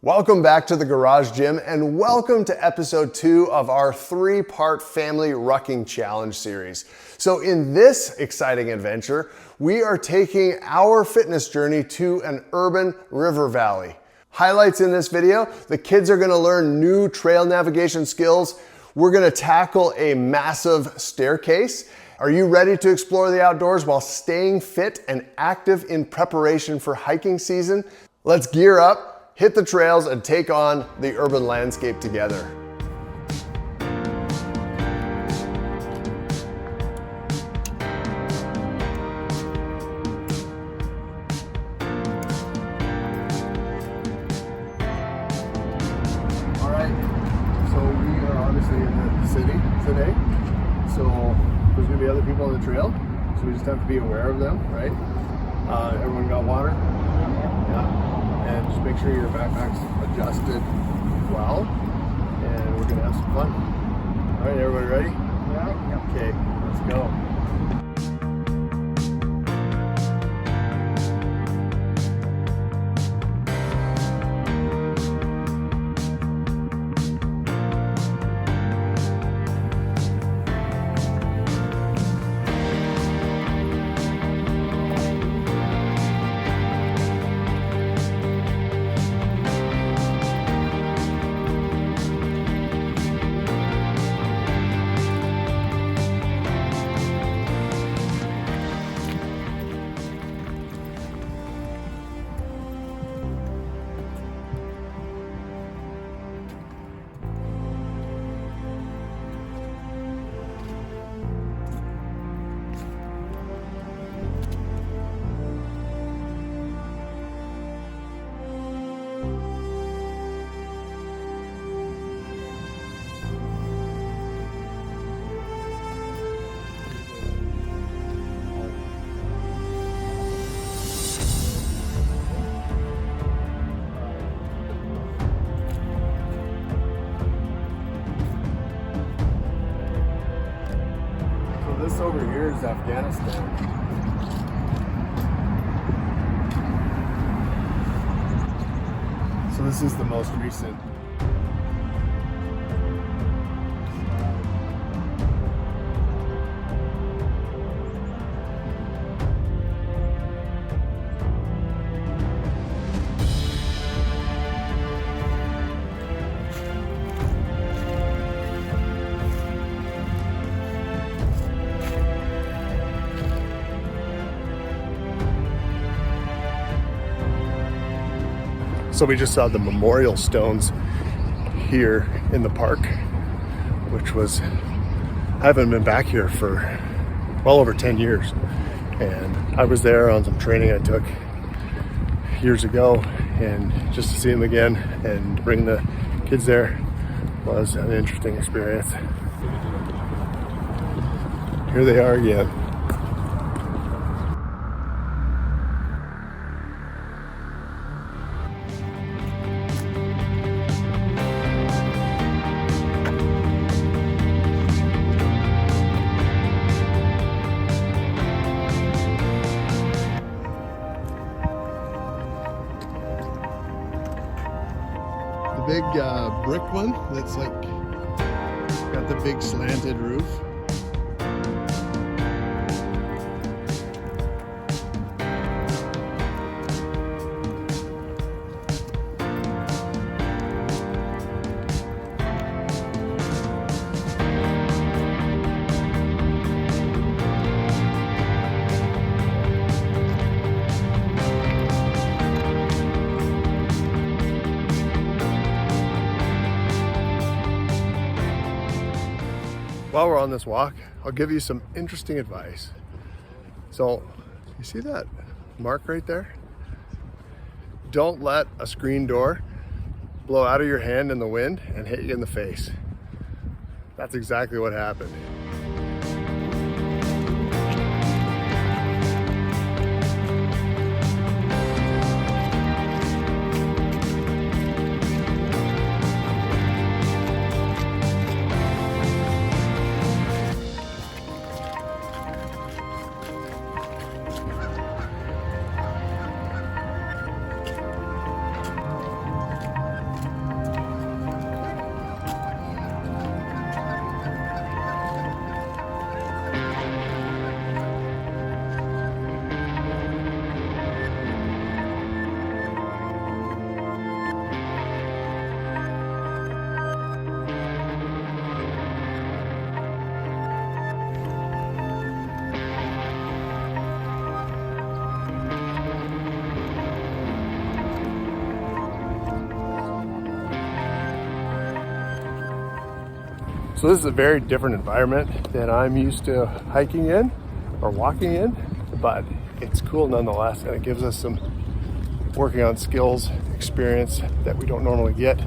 Welcome back to the Garage Gym and welcome to episode 2 of our 3-part Family Rucking Challenge series. So in this exciting adventure, we are taking our fitness journey to an urban river valley. Highlights in this video, the kids are gonna learn new trail navigation skills. We're gonna tackle a massive staircase. Are you ready to explore the outdoors while staying fit and active in preparation for hiking season? Let's gear up, hit the trails, and take on the urban landscape together. All right, so we are obviously in the city today. So there's gonna be other people on the trail, so we just have to be aware of them, right? Everyone got water? Yeah. And just make sure your backpack's adjusted well, and we're gonna have some fun. All right, everybody ready? Yeah. Okay, let's go. This over here is Afghanistan. So this is the most recent. So we just saw the memorial stones here in the park, which was, I haven't been back here for well over 10 years. And I was there on some training I took years ago, and just to see them again and bring the kids there was an interesting experience. Here they are again. Big brick one that's like got the big slanted roof. While we're on this walk, I'll give you some interesting advice. So, you see that mark right there? Don't let a screen door blow out of your hand in the wind and hit you in the face. That's exactly what happened. So this is a very different environment than I'm used to hiking in or walking in, but it's cool nonetheless, and it gives us some working on skills, experience that we don't normally get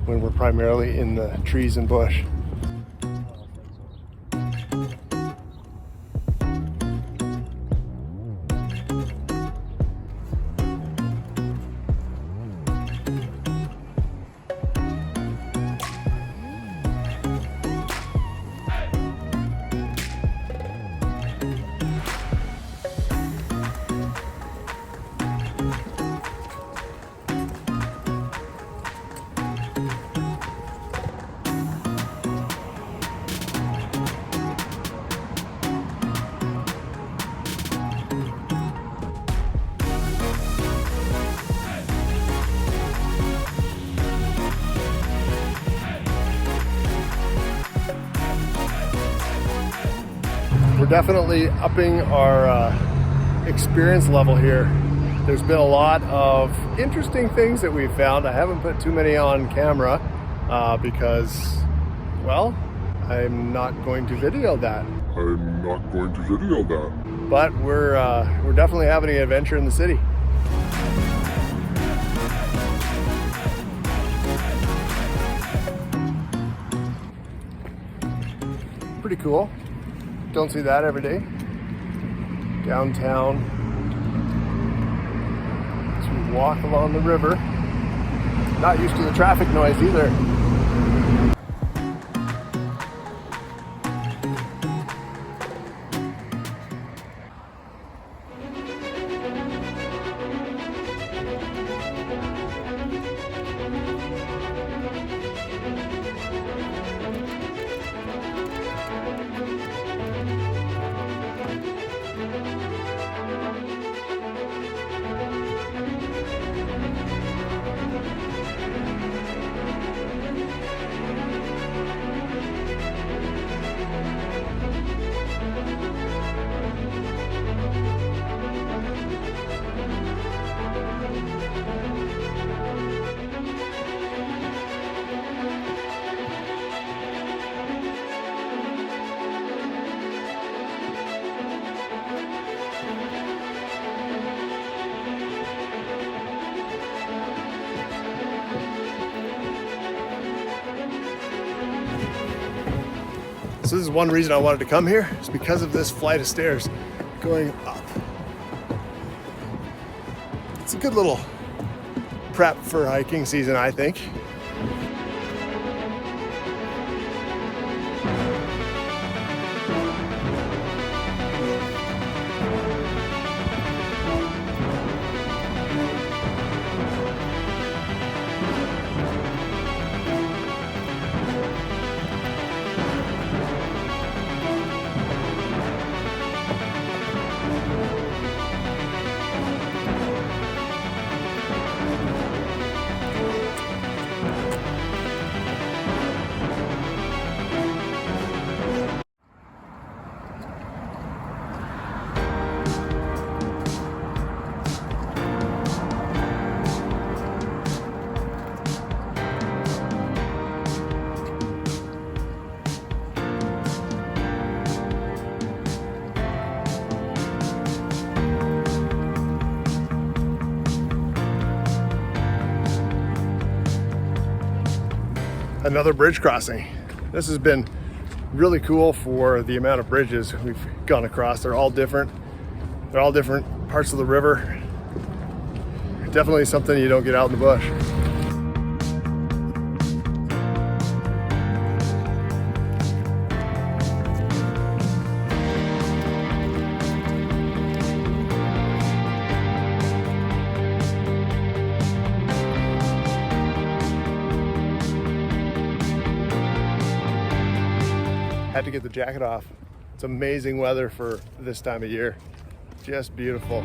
when we're primarily in the trees and bush. We're definitely upping our experience level here. There's been a lot of interesting things that we've found. I haven't put too many on camera because, well, I'm not going to video that. But we're definitely having an adventure in the city. Pretty cool. Don't see that every day. Downtown. As we walk along the river. Not used to the traffic noise either. So this is one reason I wanted to come here, is because of this flight of stairs going up. It's a good little prep for hiking season, I think. Another bridge crossing. This has been really cool for the amount of bridges we've gone across. They're all different. They're all different parts of the river. Definitely something you don't get out in the bush. Had to get the jacket off. It's amazing weather for this time of year. Just beautiful.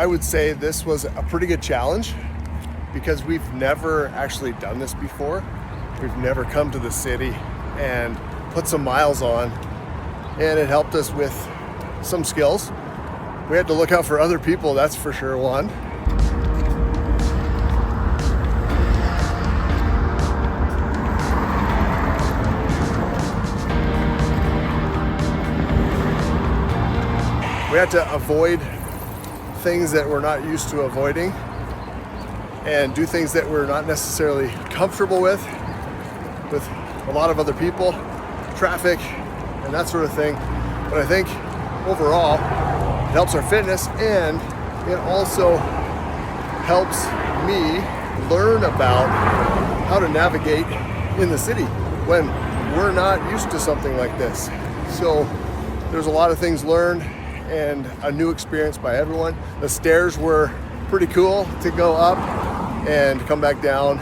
I would say this was a pretty good challenge because we've never actually done this before. We've never come to the city and put some miles on, and it helped us with some skills. We had to look out for other people, that's for sure one. We had to avoid things that we're not used to avoiding and do things that we're not necessarily comfortable with a lot of other people, traffic, and that sort of thing. But I think overall, it helps our fitness, and it also helps me learn about how to navigate in the city when we're not used to something like this. So there's a lot of things learned and a new experience by everyone. The stairs were pretty cool to go up and come back down.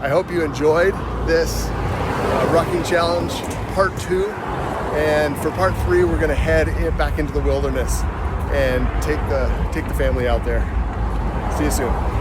I hope you enjoyed this rucking challenge part 2, and for part 3 we're going to head back into the wilderness and take the family out there. See you soon.